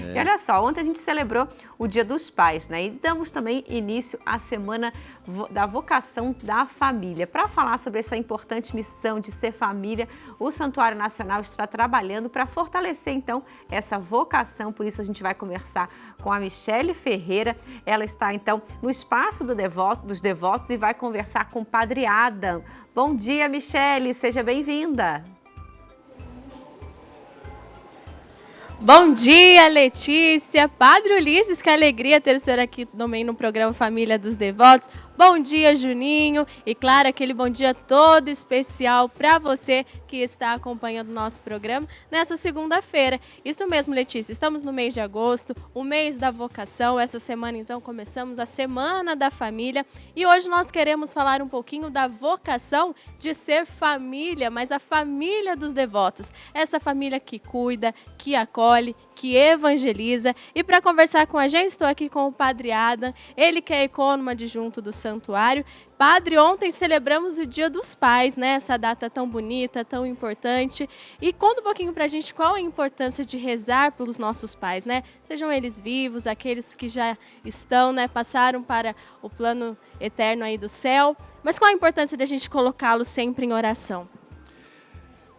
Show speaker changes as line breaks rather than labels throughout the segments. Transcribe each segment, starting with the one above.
É.
E olha só, ontem a gente celebrou o Dia dos Pais, né? E damos também início à Semana da Vocação da Família. Para falar sobre essa importante missão de ser família, o Santuário Nacional está trabalhando para fortalecer, então, essa vocação. Por isso, a gente vai conversar com a Michele Ferreira. Ela está, então, no Espaço dos Devotos e vai conversar com o Padre Adam. Bom dia, Michele. Seja bem-vinda.
Bom dia, Letícia, Padre Ulisses, que alegria ter o senhor aqui também no programa Família dos Devotos. Bom dia, Juninho, e claro, aquele bom dia todo especial para você que está acompanhando o nosso programa nessa segunda-feira. Isso mesmo, Letícia, estamos no mês de agosto, o mês da vocação. Essa semana, então, começamos a Semana da Família e hoje nós queremos falar um pouquinho da vocação de ser família, mas a família dos devotos. Essa família que cuida, que acolhe, que evangeliza. E para conversar com a gente, estou aqui com o Padre Adam, ele que é ecônomo adjunto do santuário. Padre, ontem celebramos o Dia dos Pais, né? Essa data tão bonita, tão importante. E conta um pouquinho para a gente qual a importância de rezar pelos nossos pais, né? Sejam eles vivos, aqueles que já estão, né? Passaram para o plano eterno aí do céu. Mas qual a importância de a gente colocá-los sempre em oração?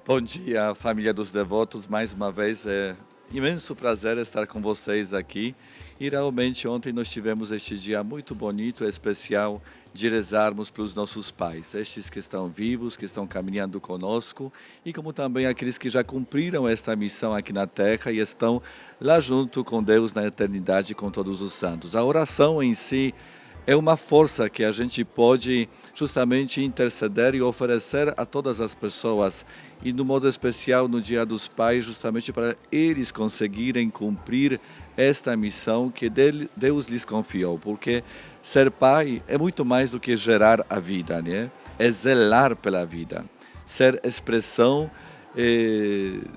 Bom dia, família dos devotos. Mais uma vez é imenso prazer estar com vocês aqui. E realmente ontem nós tivemos este dia muito bonito, especial, de rezarmos pelos nossos pais, estes que estão vivos, que estão caminhando conosco, e como também aqueles que já cumpriram esta missão aqui na Terra e estão lá junto com Deus na eternidade com todos os santos. A oração em si é uma força que a gente pode justamente interceder e oferecer a todas as pessoas, e no modo especial no Dia dos Pais, justamente para eles conseguirem cumprir esta missão que Deus lhes confiou, porque ser pai é muito mais do que gerar a vida, né? É zelar pela vida, ser expressão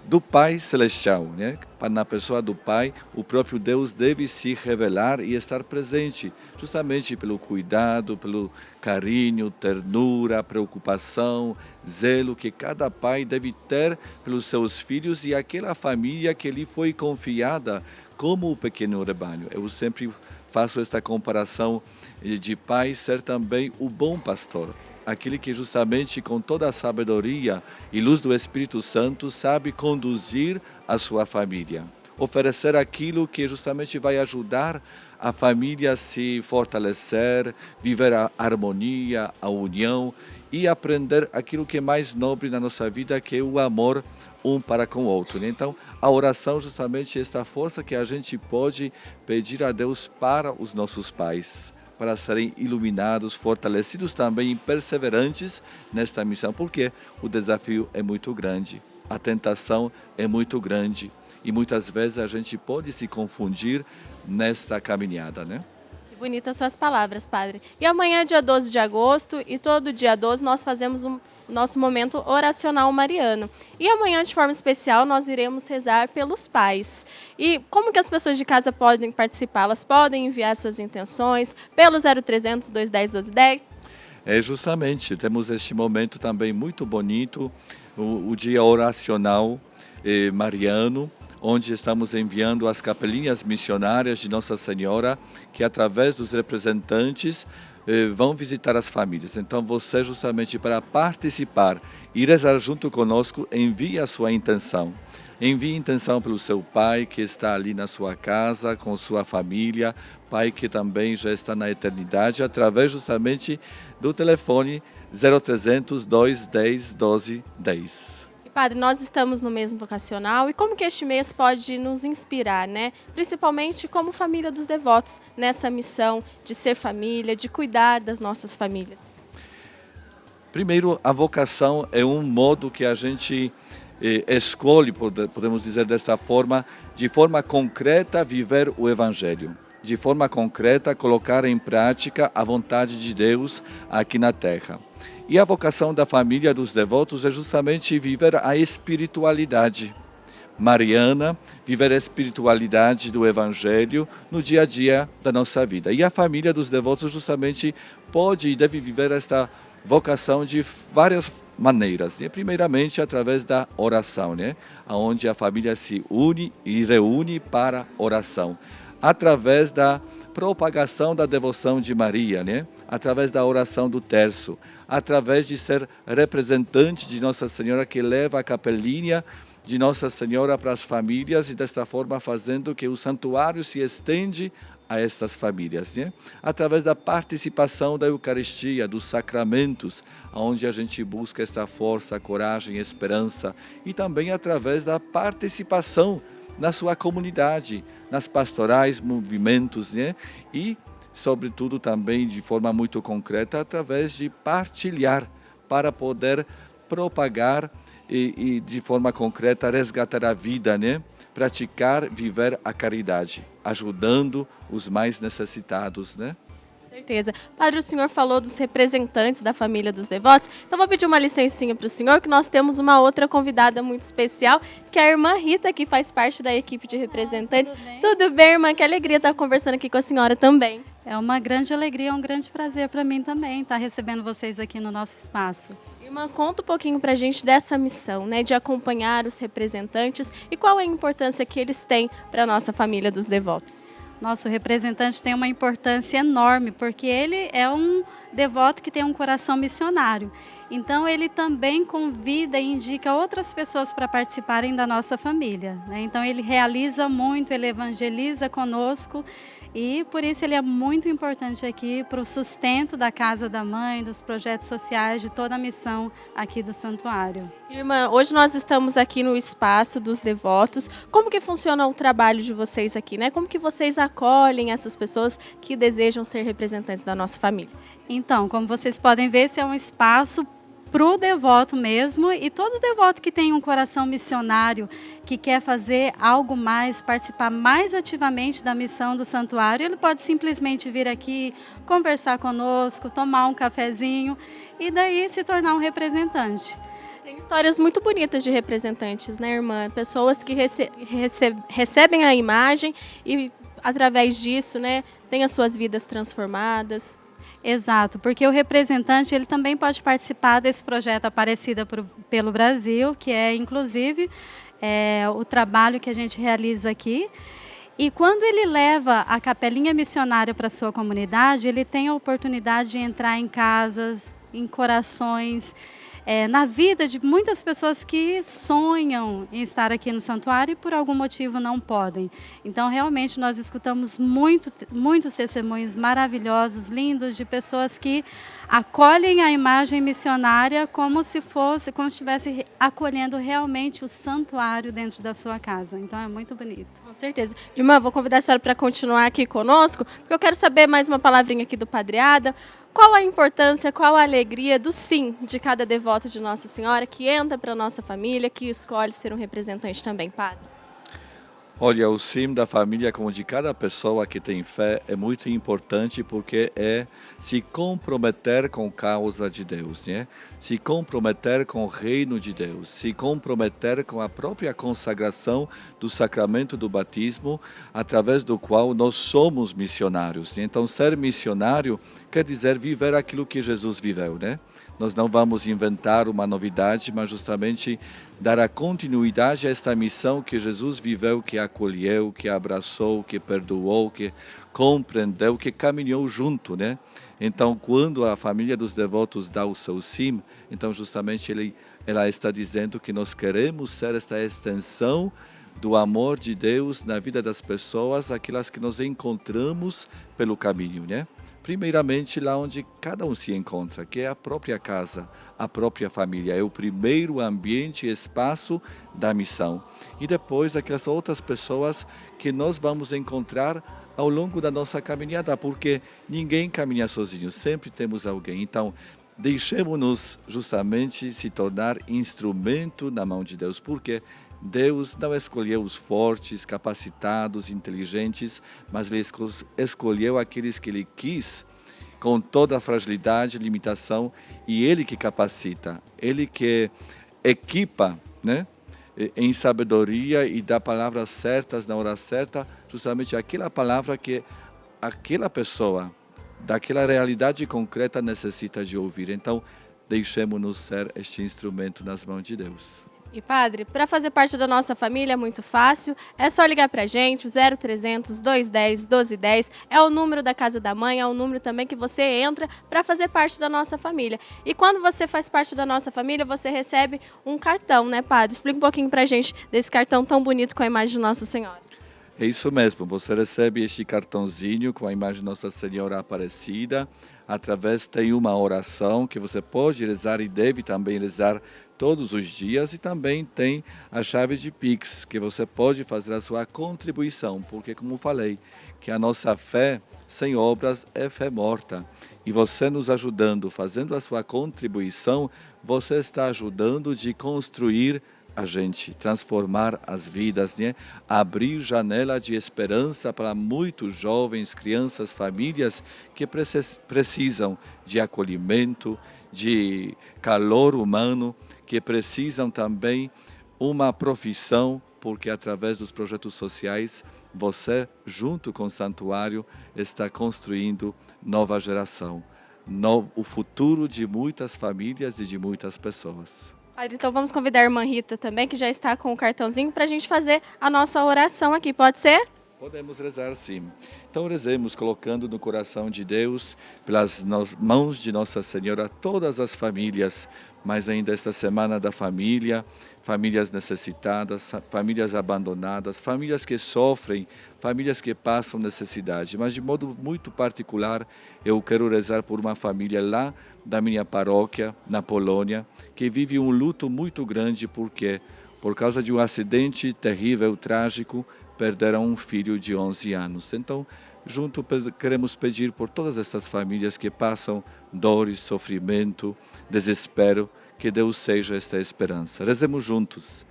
do Pai Celestial, né? Na pessoa do Pai, o próprio Deus deve se revelar e estar presente, justamente pelo cuidado, pelo carinho, ternura, preocupação, zelo que cada pai deve ter pelos seus filhos e aquela família que lhe foi confiada como o pequeno rebanho. Eu sempre faço esta comparação de pai ser também o bom pastor, aquele que justamente com toda a sabedoria e luz do Espírito Santo sabe conduzir a sua família, oferecer aquilo que justamente vai ajudar a família a se fortalecer, viver a harmonia, a união e aprender aquilo que é mais nobre na nossa vida, que é o amor um para com o outro. Então, a oração justamente é esta força que a gente pode pedir a Deus para os nossos pais, para serem iluminados, fortalecidos também e perseverantes nesta missão, porque o desafio é muito grande, a tentação é muito grande e muitas vezes a gente pode se confundir nesta caminhada, né?
Que bonitas suas palavras, Padre. E amanhã é dia 12 de agosto e todo dia 12 nós fazemos nosso momento oracional mariano. E amanhã, de forma especial, nós iremos rezar pelos pais. E como que as pessoas de casa podem participar? Elas podem enviar suas intenções pelo 0300 210 1210?
É justamente, temos este momento também muito bonito, o dia oracional mariano, onde estamos enviando as capelinhas missionárias de Nossa Senhora, que através dos representantes vão visitar as famílias. Então você, justamente para participar e rezar junto conosco, envie a sua intenção. Envie intenção pelo seu pai que está ali na sua casa, com sua família, pai que também já está na eternidade, através justamente do telefone 0300 210 1210.
Padre, nós estamos no mês vocacional e como que este mês pode nos inspirar, né? Principalmente como família dos devotos, nessa missão de ser família, de cuidar das nossas famílias.
Primeiro, a vocação é um modo que a gente escolhe, podemos dizer desta forma, de forma concreta viver o Evangelho. De forma concreta colocar em prática a vontade de Deus aqui na Terra. E a vocação da família dos devotos é justamente viver a espiritualidade mariana, viver a espiritualidade do Evangelho no dia a dia da nossa vida. E a família dos devotos justamente pode e deve viver esta vocação de várias maneiras, né? Primeiramente através da oração, né? Onde a família se une e reúne para oração, através da propagação da devoção de Maria, né? Através da oração do terço, através de ser representante de Nossa Senhora que leva a capelinha de Nossa Senhora para as famílias e desta forma fazendo que o santuário se estende a estas famílias, né? Através da participação da Eucaristia, dos sacramentos, onde a gente busca esta força, coragem, esperança, e também através da participação na sua comunidade, nas pastorais, movimentos, né? E, sobretudo, também de forma muito concreta, através de partilhar para poder propagar e de forma concreta resgatar a vida, né? Praticar, viver a caridade, ajudando os mais necessitados, né?
Certeza. Padre, o senhor falou dos representantes da família dos devotos, então vou pedir uma licencinha para o senhor, que nós temos uma outra convidada muito especial, que é a irmã Rita, que faz parte da equipe de representantes. Tudo bem, irmã? Que alegria estar conversando aqui com a senhora também.
É uma grande alegria, é um grande prazer para mim também estar recebendo vocês aqui no nosso espaço.
Irmã, conta um pouquinho para a gente dessa missão, né, de acompanhar os representantes e qual é a importância que eles têm para a nossa família dos devotos.
Nosso representante tem uma importância enorme, porque ele é um devoto que tem um coração missionário. Então, ele também convida e indica outras pessoas para participarem da nossa família, né? Então, ele realiza muito, ele evangeliza conosco e, por isso, ele é muito importante aqui para o sustento da Casa da Mãe, dos projetos sociais, de toda a missão aqui do santuário.
Irmã, hoje nós estamos aqui no espaço dos devotos. Como que funciona o trabalho de vocês aqui, né? Como que vocês acolhem essas pessoas que desejam ser representantes da nossa família?
Então, como vocês podem ver, esse é um espaço para o devoto mesmo, e todo devoto que tem um coração missionário, que quer fazer algo mais, participar mais ativamente da missão do santuário, ele pode simplesmente vir aqui, conversar conosco, tomar um cafezinho e daí se tornar um representante.
Tem histórias muito bonitas de representantes, né, irmã? Pessoas que recebem a imagem e, através disso, né, têm as suas vidas transformadas.
Exato, porque o representante ele também pode participar desse projeto Aparecida pelo Brasil, que é, inclusive, o trabalho que a gente realiza aqui. E quando ele leva a capelinha missionária para a sua comunidade, ele tem a oportunidade de entrar em casas, em corações, na vida de muitas pessoas que sonham em estar aqui no santuário e por algum motivo não podem. Então, realmente, nós escutamos muitos testemunhos maravilhosos, lindos, de pessoas que acolhem a imagem missionária como se estivesse acolhendo realmente o santuário dentro da sua casa. Então, é muito bonito.
Com certeza. Irmã, vou convidar a senhora para continuar aqui conosco, porque eu quero saber mais uma palavrinha aqui do Padre Adam. Qual a importância, qual a alegria do sim de cada devoto de Nossa Senhora que entra para a nossa família, que escolhe ser um representante também, Padre?
Olha, o sim da família, como de cada pessoa que tem fé, é muito importante porque é se comprometer com a causa de Deus, né? Se comprometer com o reino de Deus, se comprometer com a própria consagração do sacramento do batismo, através do qual nós somos missionários, né? Então, ser missionário quer dizer viver aquilo que Jesus viveu, né? Nós não vamos inventar uma novidade, mas justamente dar a continuidade a esta missão que Jesus viveu, que acolheu, que abraçou, que perdoou, que compreendeu, que caminhou junto, né? Então, quando a família dos devotos dá o seu sim, então justamente ela está dizendo que nós queremos ser esta extensão do amor de Deus na vida das pessoas, aquelas que nós encontramos pelo caminho, né? Primeiramente, lá onde cada um se encontra, que é a própria casa, a própria família. É o primeiro ambiente e espaço da missão. E depois, aquelas outras pessoas que nós vamos encontrar ao longo da nossa caminhada, porque ninguém caminha sozinho, sempre temos alguém. Então, deixemos-nos justamente se tornar instrumento na mão de Deus, porque Deus não escolheu os fortes, capacitados, inteligentes, mas Ele escolheu aqueles que Ele quis, com toda a fragilidade, limitação, e Ele que capacita, Ele que equipa, né, em sabedoria e dá palavras certas na hora certa, justamente aquela palavra que aquela pessoa, daquela realidade concreta necessita de ouvir. Então, deixemos-nos ser este instrumento nas mãos de Deus.
E padre, para fazer parte da nossa família é muito fácil, é só ligar para a gente, o 0300 210 1210, é o número da Casa da Mãe, é o número também que você entra para fazer parte da nossa família. E quando você faz parte da nossa família, você recebe um cartão, né, padre? Explica um pouquinho para a gente desse cartão tão bonito com a imagem de Nossa Senhora.
É isso mesmo, você recebe este cartãozinho com a imagem de Nossa Senhora Aparecida. Através tem uma oração que você pode rezar e deve também rezar todos os dias, e também tem a chave de Pix, que você pode fazer a sua contribuição, porque, como falei, que a nossa fé sem obras é fé morta. E você nos ajudando, fazendo a sua contribuição, você está ajudando de construir a gente, transformar as vidas, né? Abrir janela de esperança para muitos jovens, crianças, famílias que precisam de acolhimento, de calor humano, que precisam também uma profissão, porque através dos projetos sociais, você, junto com o santuário, está construindo nova geração, o futuro de muitas famílias e de muitas pessoas.
Padre, então vamos convidar a irmã Rita também, que já está com o cartãozinho, para a gente fazer a nossa oração aqui, pode ser?
Podemos rezar, sim. Então rezemos colocando no coração de Deus, pelas mãos de Nossa Senhora, todas as famílias, mas ainda esta semana da família, famílias necessitadas, famílias abandonadas, famílias que sofrem, famílias que passam necessidade. Mas de modo muito particular, eu quero rezar por uma família lá da minha paróquia, na Polônia, que vive um luto muito grande, porque por causa de um acidente terrível, trágico, perderam um filho de 11 anos. Então, junto queremos pedir por todas estas famílias que passam dores, sofrimento, desespero, que Deus seja esta esperança. Rezemos juntos.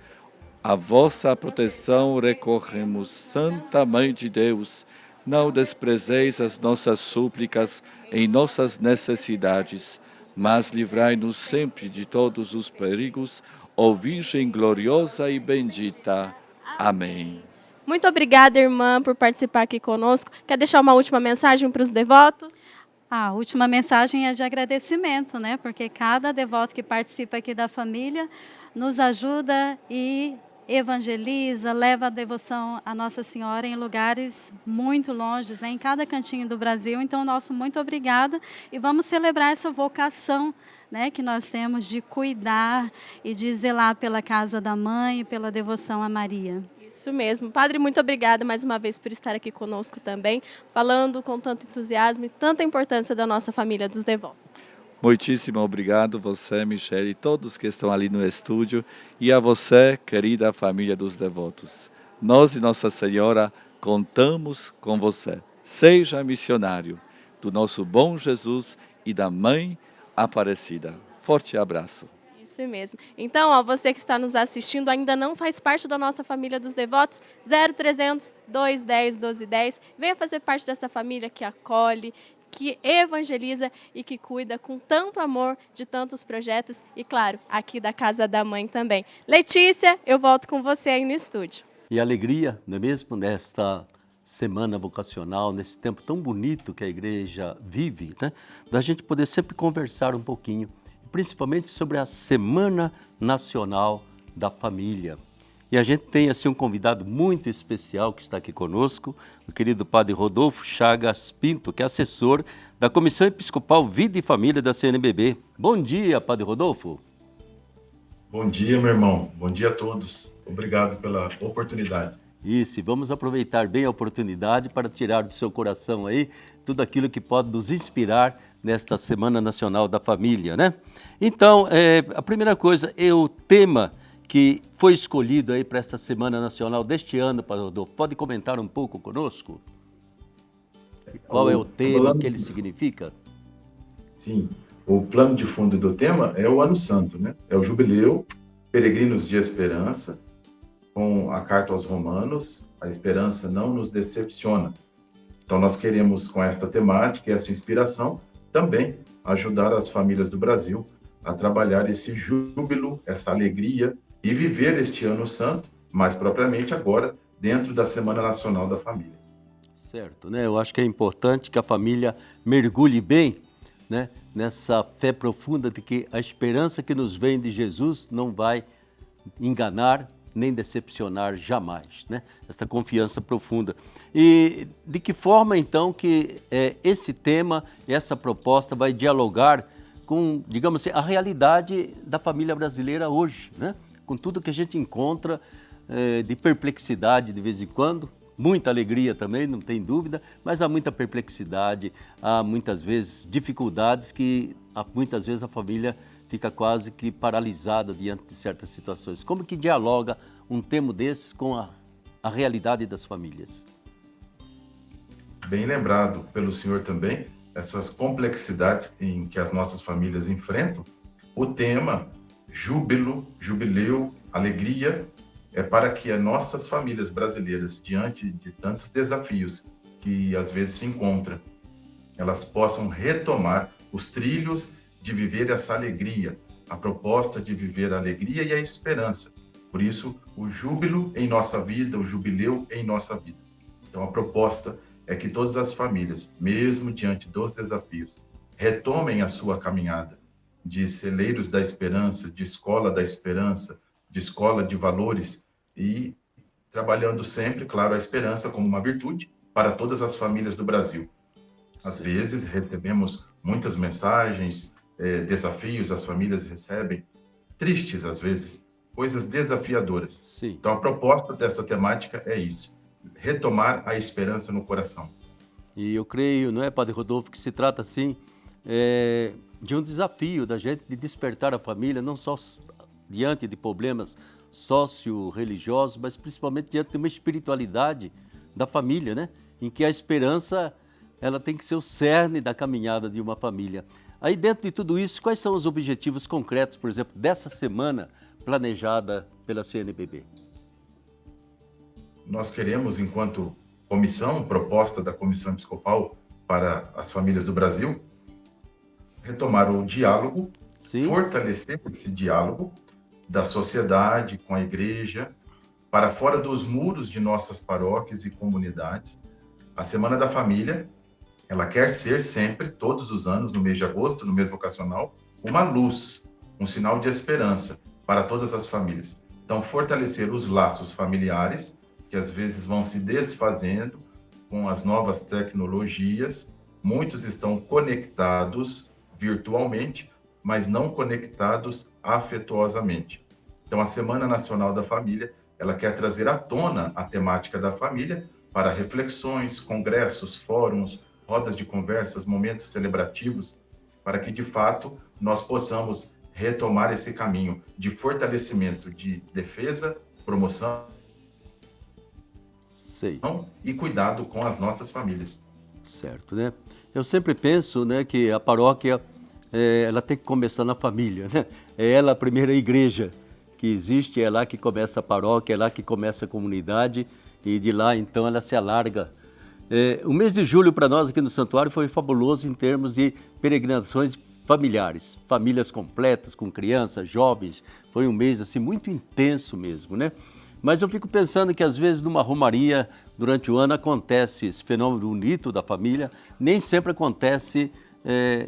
A vossa proteção recorremos, Santa Mãe de Deus. Não desprezeis as nossas súplicas em nossas necessidades, mas livrai-nos sempre de todos os perigos, ó Virgem gloriosa e bendita. Amém.
Muito obrigada, irmã, por participar aqui conosco. Quer deixar uma última mensagem para os devotos?
A última mensagem é de agradecimento, né? Porque cada devoto que participa aqui da família nos ajuda e evangeliza, leva a devoção à Nossa Senhora em lugares muito longes, né? Em cada cantinho do Brasil. Então, nosso muito obrigada, e vamos celebrar essa vocação, né, que nós temos de cuidar e de zelar pela casa da mãe e pela devoção a Maria.
Isso mesmo. Padre, muito obrigada mais uma vez por estar aqui conosco também, falando com tanto entusiasmo e tanta importância da nossa família dos devotos.
Muitíssimo obrigado, você, Michele, e todos que estão ali no estúdio, e a você, querida família dos devotos. Nós e Nossa Senhora contamos com você. Seja missionário do nosso bom Jesus e da Mãe Aparecida. Forte abraço.
Isso mesmo. Então, ó, você que está nos assistindo ainda não faz parte da nossa família dos devotos, 0300 210 1210. Venha fazer parte dessa família que acolhe, que evangeliza e que cuida com tanto amor de tantos projetos e, claro, aqui da Casa da Mãe também. Letícia, eu volto com você aí no estúdio.
E alegria, não é mesmo, nesta semana vocacional, nesse tempo tão bonito que a igreja vive, né? Da gente poder sempre conversar um pouquinho, principalmente sobre a Semana Nacional da Família. E a gente tem assim um convidado muito especial que está aqui conosco, o querido Padre Rodolfo Chagas Pinto, que é assessor da Comissão Episcopal Vida e Família da CNBB. Bom dia, Padre Rodolfo.
Bom dia, meu irmão. Bom dia a todos. Obrigado pela oportunidade.
Isso, e vamos aproveitar bem a oportunidade para tirar do seu coração aí tudo aquilo que pode nos inspirar nesta Semana Nacional da Família, né? Então, a primeira coisa é o tema que foi escolhido aí para esta Semana Nacional deste ano, Padre Rodolfo. Pode comentar um pouco conosco? Qual é o tema, o que ele significa?
Sim, o plano de fundo do tema é o Ano Santo, né? É o Jubileu, Peregrinos de Esperança, com a carta aos Romanos, a esperança não nos decepciona. Então nós queremos, com esta temática e essa inspiração, também ajudar as famílias do Brasil a trabalhar esse júbilo, essa alegria e viver este Ano Santo, mais propriamente agora, dentro da Semana Nacional da Família.
Certo, né? Eu acho que é importante que a família mergulhe bem né, nessa fé profunda de que a esperança que nos vem de Jesus não vai enganar nem decepcionar jamais, né? Esta confiança profunda. E de que forma, então, que esse tema, essa proposta vai dialogar com, digamos assim, a realidade da família brasileira hoje, né? Com tudo que a gente encontra de perplexidade de vez em quando, muita alegria também, não tem dúvida, mas há muita perplexidade, há muitas vezes dificuldades que muitas vezes a família fica quase que paralisada diante de certas situações. Como que dialoga um tema desses com a realidade das famílias?
Bem lembrado pelo senhor também, essas complexidades em que as nossas famílias enfrentam. O tema júbilo, jubileu, alegria, é para que as nossas famílias brasileiras, diante de tantos desafios que às vezes se encontram, elas possam retomar os trilhos de viver essa alegria, a proposta de viver a alegria e a esperança. Por isso, o júbilo em nossa vida, o jubileu em nossa vida. Então, a proposta é que todas as famílias, mesmo diante dos desafios, retomem a sua caminhada de celeiros da esperança, de escola da esperança, de escola de valores e trabalhando sempre, claro, a esperança como uma virtude para todas as famílias do Brasil. Às vezes, recebemos muitas mensagens, desafios, as famílias recebem, tristes às vezes, coisas desafiadoras.
Sim.
Então, a proposta dessa temática é isso, retomar a esperança no coração.
E eu creio, não é, Padre Rodolfo, que se trata, assim, de um desafio da gente de despertar a família, não só diante de problemas socio-religiosos, mas principalmente diante de uma espiritualidade da família, né? Em que a esperança, ela tem que ser o cerne da caminhada de uma família. Aí, dentro de tudo isso, quais são os objetivos concretos, por exemplo, dessa semana planejada pela CNBB?
Nós queremos, enquanto comissão, proposta da Comissão Episcopal para as Famílias do Brasil, retomar o diálogo,
Sim.
fortalecer esse diálogo da sociedade com a igreja, para fora dos muros de nossas paróquias e comunidades. A Semana da Família, ela quer ser sempre, todos os anos, no mês de agosto, no mês vocacional, uma luz, um sinal de esperança para todas as famílias. Então, fortalecer os laços familiares, que às vezes vão se desfazendo com as novas tecnologias. Muitos estão conectados virtualmente, mas não conectados afetuosamente. Então, a Semana Nacional da Família, ela quer trazer à tona a temática da família para reflexões, congressos, fóruns, rodas de conversas, momentos celebrativos, para que, de fato, nós possamos retomar esse caminho de fortalecimento, de defesa, promoção e cuidado com as nossas famílias.
Certo, né? Eu sempre penso, né, que a paróquia, ela tem que começar na família, né? É ela a primeira igreja que existe, é lá que começa a paróquia, é lá que começa a comunidade e de lá, então, ela se alarga. O mês de julho para nós aqui no Santuário foi fabuloso em termos de peregrinações familiares, famílias completas, com crianças, jovens. Foi um mês assim muito intenso mesmo, né? Mas eu fico pensando que às vezes numa romaria, durante o ano, acontece esse fenômeno bonito da família, nem sempre acontece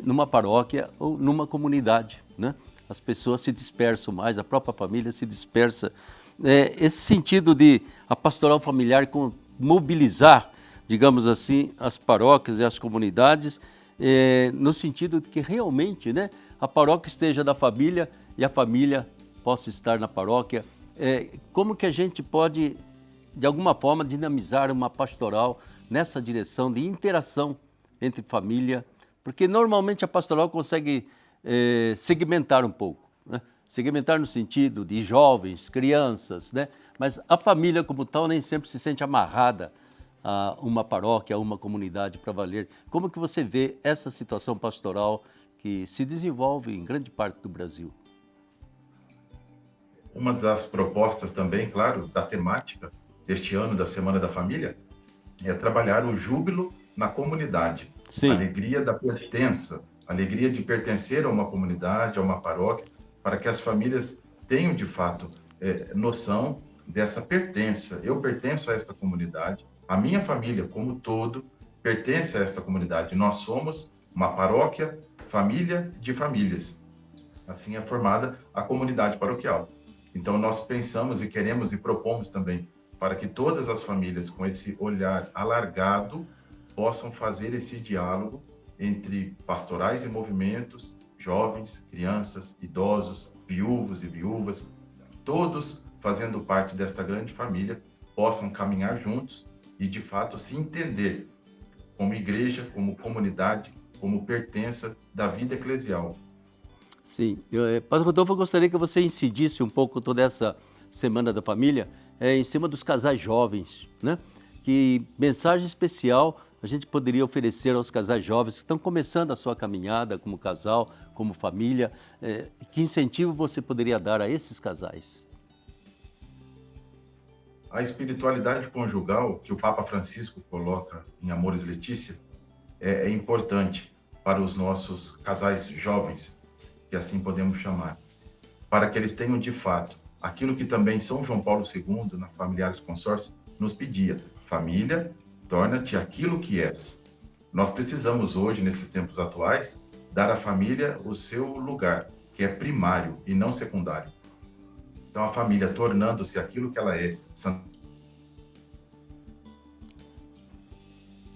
numa paróquia ou numa comunidade, né? As pessoas se dispersam mais, a própria família se dispersa. Esse sentido de a pastoral familiar mobilizar, digamos assim, as paróquias e as comunidades, no sentido de que realmente, né, a paróquia esteja da família e a família possa estar na paróquia. Como que a gente pode, de alguma forma, dinamizar uma pastoral nessa direção de interação entre família? Porque normalmente a pastoral consegue segmentar um pouco, né? Segmentar no sentido de jovens, crianças, né? Mas a família como tal nem sempre se sente amarrada a uma paróquia, a uma comunidade para valer. Como que você vê essa situação pastoral que se desenvolve em grande parte do Brasil?
Uma das propostas também, claro, da temática deste ano da Semana da Família é trabalhar o júbilo na comunidade.
Sim.
A alegria da pertença, a alegria de pertencer a uma comunidade, a uma paróquia, para que as famílias tenham, de fato, noção dessa pertença. Eu pertenço a esta comunidade, a minha família como todo pertence a esta comunidade. Nós somos uma paróquia família de famílias. Assim é formada a comunidade paroquial. Então nós pensamos e queremos e propomos também para que todas as famílias com esse olhar alargado possam fazer esse diálogo entre pastorais e movimentos, jovens, crianças, idosos, viúvos e viúvas, todos fazendo parte desta grande família, possam caminhar juntos e de fato se entender como igreja, como comunidade, como pertença da vida eclesial.
Sim, Padre Rodolfo, eu gostaria que você incidisse um pouco toda essa Semana da Família em cima dos casais jovens, né? Que mensagem especial a gente poderia oferecer aos casais jovens que estão começando a sua caminhada como casal, como família? Que incentivo você poderia dar a esses casais?
A espiritualidade conjugal que o Papa Francisco coloca em Amoris Laetitia é importante para os nossos casais jovens, que assim podemos chamar, para que eles tenham de fato aquilo que também São João Paulo II, na Familiares Consórcio, nos pedia: família, torna-te aquilo que és. Nós precisamos hoje, nesses tempos atuais, dar à família o seu lugar, que é primário e não secundário. Então a família, tornando-se aquilo que ela é,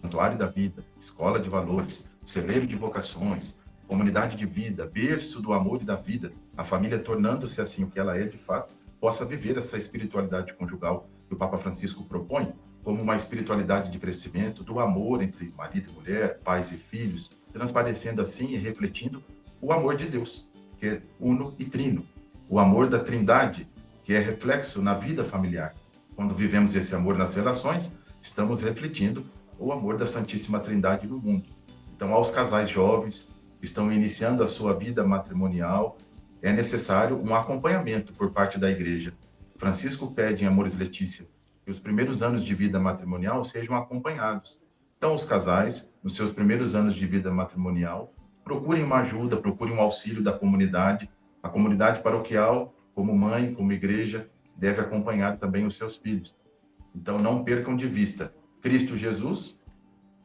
santuário da vida, escola de valores, celeiro de vocações, comunidade de vida, berço do amor e da vida, a família tornando-se assim o que ela é de fato, possa viver essa espiritualidade conjugal que o Papa Francisco propõe como uma espiritualidade de crescimento, do amor entre marido e mulher, pais e filhos, transparecendo assim e refletindo o amor de Deus, que é uno e trino, o amor da Trindade, que é reflexo na vida familiar. Quando vivemos esse amor nas relações, estamos refletindo o amor da Santíssima Trindade no mundo. Então, aos casais jovens que estão iniciando a sua vida matrimonial, é necessário um acompanhamento por parte da Igreja. Francisco pede em Amoris Laetitia que os primeiros anos de vida matrimonial sejam acompanhados. Então, os casais, nos seus primeiros anos de vida matrimonial, procurem uma ajuda, procurem um auxílio da comunidade. A comunidade paroquial, como mãe, como igreja, deve acompanhar também os seus filhos. Então, não percam de vista Cristo Jesus,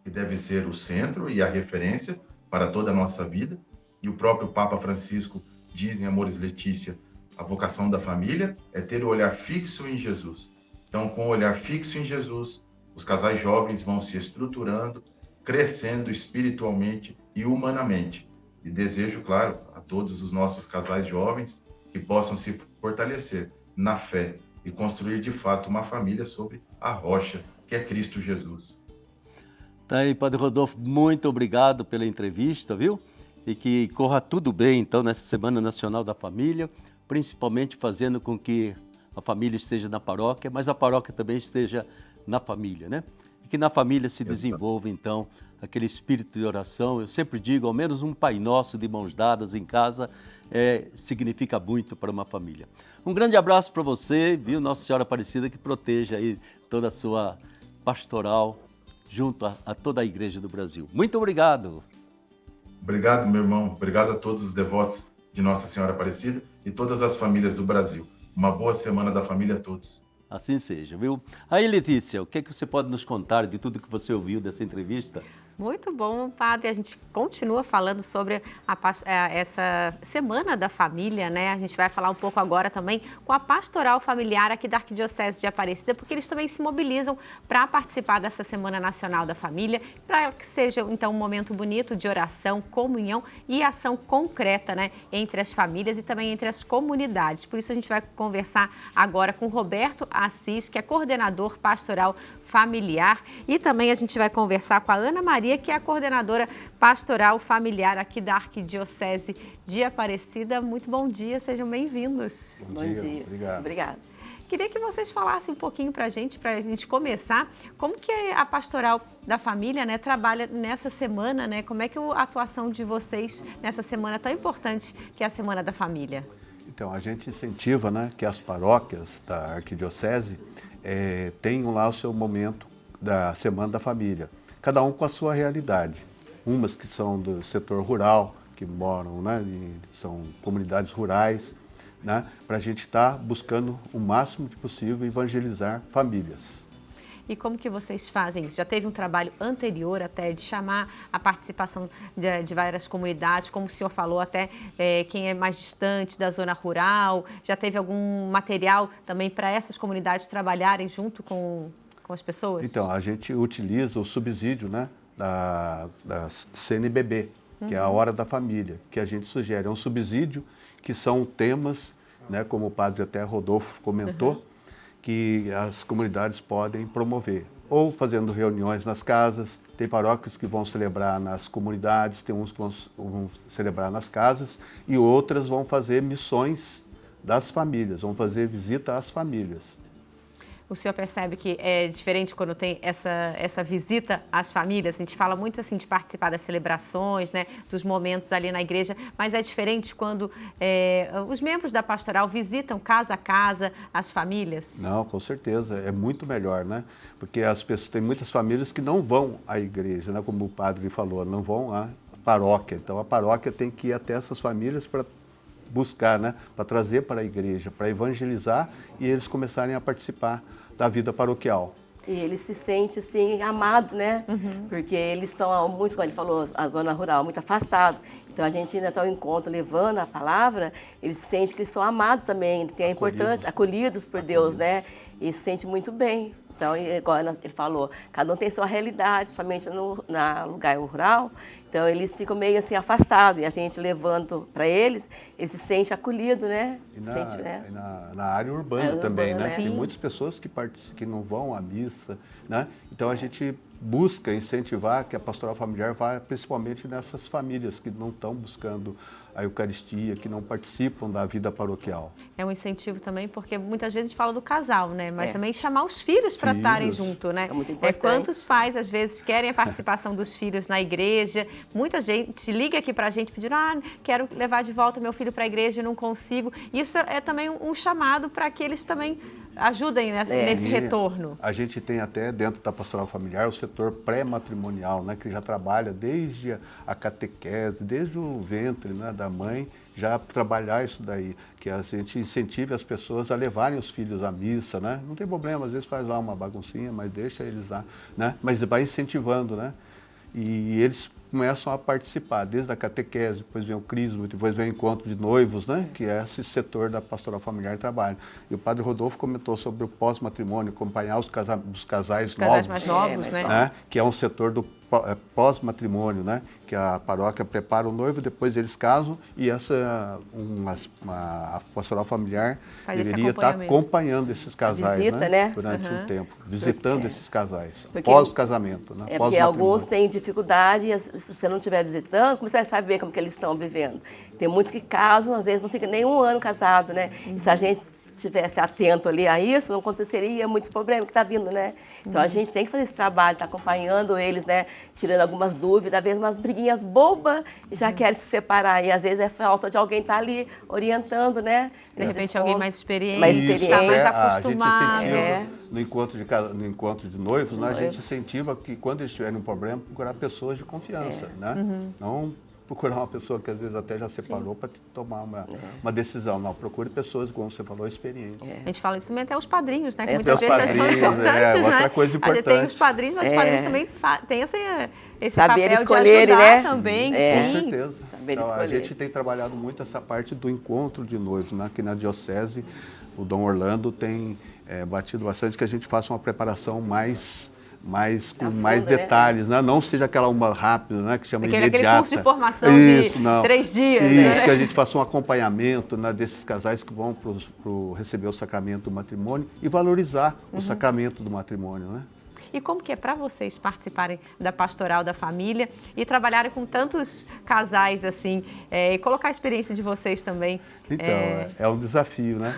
que deve ser o centro e a referência para toda a nossa vida, e o próprio Papa Francisco diz em Amoris Laetitia, a vocação da família é ter o olhar fixo em Jesus. Então, com o olhar fixo em Jesus, os casais jovens vão se estruturando, crescendo espiritualmente e humanamente. E desejo, claro, a todos os nossos casais jovens que possam se fortalecer na fé e construir de fato uma família sobre a rocha, que é Cristo Jesus.
Tá aí, Padre Rodolfo, muito obrigado pela entrevista, viu? E que corra tudo bem, então, nessa Semana Nacional da Família, principalmente fazendo com que a família esteja na paróquia, mas a paróquia também esteja na família, né? E que na família se desenvolva, então, aquele espírito de oração. Eu sempre digo, ao menos um Pai Nosso de mãos dadas em casa significa muito para uma família. Um grande abraço para você, viu? Nossa Senhora Aparecida, que proteja aí toda a sua pastoral junto a toda a Igreja do Brasil. Muito obrigado.
Obrigado, meu irmão. Obrigado a todos os devotos de Nossa Senhora Aparecida e todas as famílias do Brasil. Uma boa Semana da Família a todos.
Assim seja, viu? Aí, Letícia, o que é que você pode nos contar de tudo que você ouviu dessa entrevista?
Muito bom, padre. A gente continua falando sobre essa Semana da Família, né? A gente vai falar um pouco agora também com a Pastoral Familiar aqui da Arquidiocese de Aparecida, porque eles também se mobilizam para participar dessa Semana Nacional da Família, para que seja, então, um momento bonito de oração, comunhão e ação concreta, né? Entre as famílias e também entre as comunidades. Por isso, a gente vai conversar agora com Roberto Assis, que é coordenador pastoral familiar, e também a gente vai conversar com a Ana Maria, que é a coordenadora pastoral familiar aqui da Arquidiocese de Aparecida. Muito bom dia, sejam bem-vindos.
Bom dia. Obrigado. Obrigada.
Queria que vocês falassem um pouquinho para a gente começar, como que a pastoral da família, né, trabalha nessa semana, né? Como é que a atuação de vocês nessa semana tão importante que é a Semana da Família?
Então, a gente incentiva, né, que as paróquias da Arquidiocese tenham lá o seu momento da Semana da Família, cada um com a sua realidade. Umas que são do setor rural, que moram, né, são comunidades rurais, né, para a gente estar buscando o máximo possível evangelizar famílias.
E como que vocês fazem isso? Já teve um trabalho anterior até de chamar a participação de várias comunidades, como o senhor falou, até quem é mais distante da zona rural? Já teve algum material também para essas comunidades trabalharem junto com as pessoas?
Então, a gente utiliza o subsídio, né, da CNBB, que é a Hora da Família, que a gente sugere. É um subsídio que são temas, né, como o padre até Rodolfo comentou, que as comunidades podem promover. Ou fazendo reuniões nas casas, tem paróquias que vão celebrar nas comunidades, tem uns que vão celebrar nas casas, e outras vão fazer missões das famílias, vão fazer visita às famílias.
O senhor percebe que é diferente quando tem essa visita às famílias? A gente fala muito assim de participar das celebrações, né, dos momentos ali na igreja, mas é diferente quando os membros da pastoral visitam casa a casa as famílias?
Não, com certeza, é muito melhor, né? Porque as pessoas, tem muitas famílias que não vão à igreja, né? Como o padre falou, não vão à paróquia. Então a paróquia tem que ir até essas famílias para buscar, né, para trazer para a igreja, para evangelizar e eles começarem a participar da vida paroquial.
E ele se sente assim amado, né? Porque eles estão muito, como ele falou, a zona rural muito afastado. Então a gente ainda está ao encontro levando a palavra, ele se sente que eles são amados também, tem a importância, acolhidos por Deus, né? E se sente muito bem. Então, igual ele falou, cada um tem sua realidade, principalmente no lugar rural. Então, eles ficam meio assim afastados. E a gente levando para eles se sente acolhido, né?
E
né?
na área urbana também,
urbana,
né?
sim.
Tem muitas pessoas que não vão à missa, né? Então, a gente busca incentivar que a pastoral familiar vá principalmente nessas famílias que não estão buscando a Eucaristia, que não participam da vida paroquial.
É um incentivo também, porque muitas vezes a gente fala do casal, né? Mas também chamar os filhos para estarem junto, né?
É muito importante.
Quantos pais, às vezes, querem a participação dos filhos na igreja. Muita gente liga aqui para a gente pedindo, quero levar de volta meu filho para a igreja e não consigo. Isso é também um chamado para que eles também ajudem nesse retorno.
A gente tem até dentro da pastoral familiar o setor pré-matrimonial, né, que já trabalha desde a catequese, desde o ventre, né, da mãe, já trabalhar isso daí, que a gente incentive as pessoas a levarem os filhos à missa, né? Não tem problema, às vezes faz lá uma baguncinha, mas deixa eles lá, né? Mas vai incentivando, né? E eles começam a participar, desde a catequese, depois vem o crisma, depois vem o encontro de noivos, né? Que é esse setor da pastoral familiar trabalha. E o padre Rodolfo comentou sobre o pós-matrimônio, acompanhar os casais novos,
mais novos,
né? Que é um setor do pós-matrimônio, né? Que a paróquia prepara o noivo, depois eles casam e a pastoral familiar deveria estar acompanhando esses casais,
visita, né?
Durante um tempo, visitando esses casais,
Porque
pós-casamento, né?
Porque alguns têm dificuldade e se você não estiver visitando, como você vai saber como que eles estão vivendo? Tem muitos que casam, às vezes não fica nem um ano casado, né? E se a gente estivesse atento ali a isso, não aconteceria muitos problemas que está vindo, né? Então a gente tem que fazer esse trabalho, tá acompanhando eles, né? Tirando algumas dúvidas, às vezes umas briguinhas bobas e já querem se separar. E às vezes é falta de alguém estar ali orientando, né?
De repente alguém mais experiente,
está mais
acostumado.
A gente incentiva, no encontro de noivos, né, a gente incentiva que quando eles tiverem um problema, procurar pessoas de confiança, né? Não procurar uma pessoa que às vezes até já separou para tomar uma decisão. Não, procure pessoas, como você falou, experientes.
A gente fala isso também até os padrinhos, né? Que
muitas vezes são importantes, né? Outra coisa importante.
A gente tem os padrinhos, mas os padrinhos também têm esse
saber
papel
escolher,
de ajudar,
né?
também.
Com
Sim.
certeza. Então, a gente tem trabalhado muito essa parte do encontro de noivos, né? Aqui na diocese, o Dom Orlando tem batido bastante que a gente faça uma preparação com mais detalhes, né? Não seja aquela uma rápida, né? Que chama imediata.
Aquele curso de formação de 3 dias.
Isso,
né?
que a gente faça um acompanhamento, né, desses casais que vão receber o sacramento do matrimônio e valorizar o sacramento do matrimônio, né?
E como que é para vocês participarem da pastoral da família e trabalharem com tantos casais assim, e colocar a experiência de vocês também?
Então, é um desafio, né?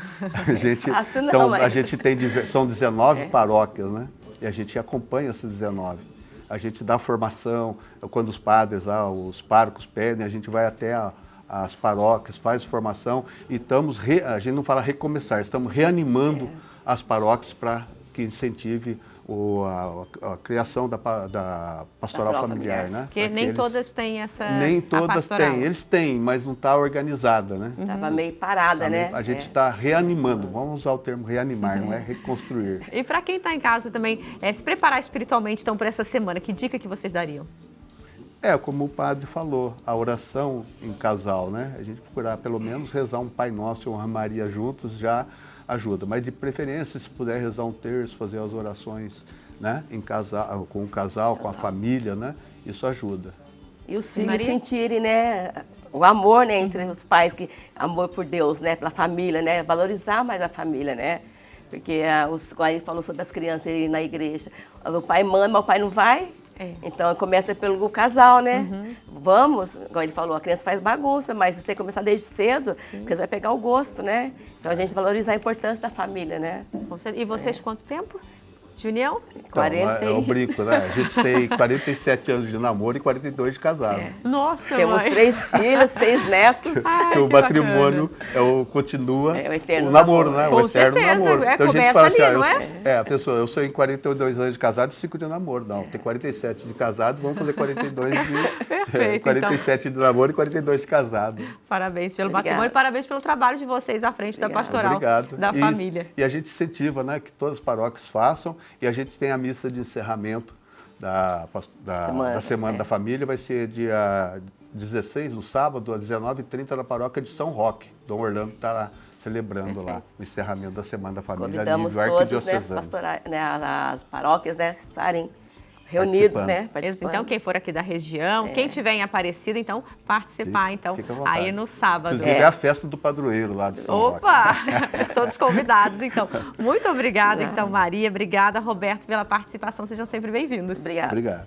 A gente,
Fácil não,
então,
mas...
a gente tem, são 19 paróquias, né? E a gente acompanha essas 19. A gente dá formação, quando os padres lá, os párocos pedem, a gente vai até as paróquias, faz formação e a gente não fala recomeçar, estamos reanimando as paróquias para que incentive a criação da pastoral familiar,
familiar.
né?
Porque
Para que
nem
eles-
todas têm essa
Nem
a
todas
pastoral.
têm, eles têm, mas não está organizada, né?
Estava meio parada, né?
A gente está reanimando, vamos usar o termo reanimar, não é reconstruir.
E para quem está em casa também, se preparar espiritualmente então para essa semana, que dica que vocês dariam?
Como o padre falou, a oração em casal, né? A gente procurar pelo menos rezar um Pai Nosso e uma Maria juntos já ajuda. Mas de preferência, se puder rezar um terço, fazer as orações, né? Em casal, com o casal, com a família, né? Isso ajuda.
E os filhos
Maria?
sentirem, né, o amor, né, entre os pais, amor por Deus, né, pela família, né, valorizar mais a família, né, porque igual ele falou sobre as crianças irem na igreja, o pai manda, mas o pai não vai, então começa pelo casal, né, vamos, igual ele falou, a criança faz bagunça, mas se você começar desde cedo, a criança vai pegar o gosto, né, então a gente valorizar a importância da família, né.
E vocês quanto tempo de união?
Então, é o brinco, né? A gente tem 47 anos de namoro e 42 de casado.
Nossa,
Temos
mãe.
3 filhos, 6 netos.
Ai,
Porque o
que
matrimônio continua
É o eterno
o namoro, né?
Com
O eterno
certeza,
namoro. Então a gente
começa
fala assim,
ali,
ó,
não
a pessoa, eu sou em 42 anos de casado e 5 de namoro. Não, tem 47 de casado, vamos fazer 42 de...
Perfeito,
47 de namoro e 42 de casado.
Parabéns pelo
Obrigada.
matrimônio e parabéns pelo trabalho de vocês à frente da pastoral
Obrigado.
da família.
E a gente incentiva, né, que todas as paróquias façam, e a gente tem a missa de encerramento da Semana da Família, vai ser dia 16, no sábado, às 19h30, na paróquia de São Roque. Dom Orlando está lá celebrando lá o encerramento da Semana da Família a
Convidamos
nível
todos, né,
arquidiocesano.
as paróquias, né, estarem reunidos, né, participando.
Então, quem for aqui da região, quem tiver em Aparecida, então, participar, então,
Fica à vontade.
aí no sábado.
Inclusive é a festa do padroeiro lá de São Roque.
Opa! Todos convidados, então. Muito obrigada, então, Maria. Obrigada, Roberto, pela participação. Sejam sempre bem-vindos.
Obrigada.
Obrigado.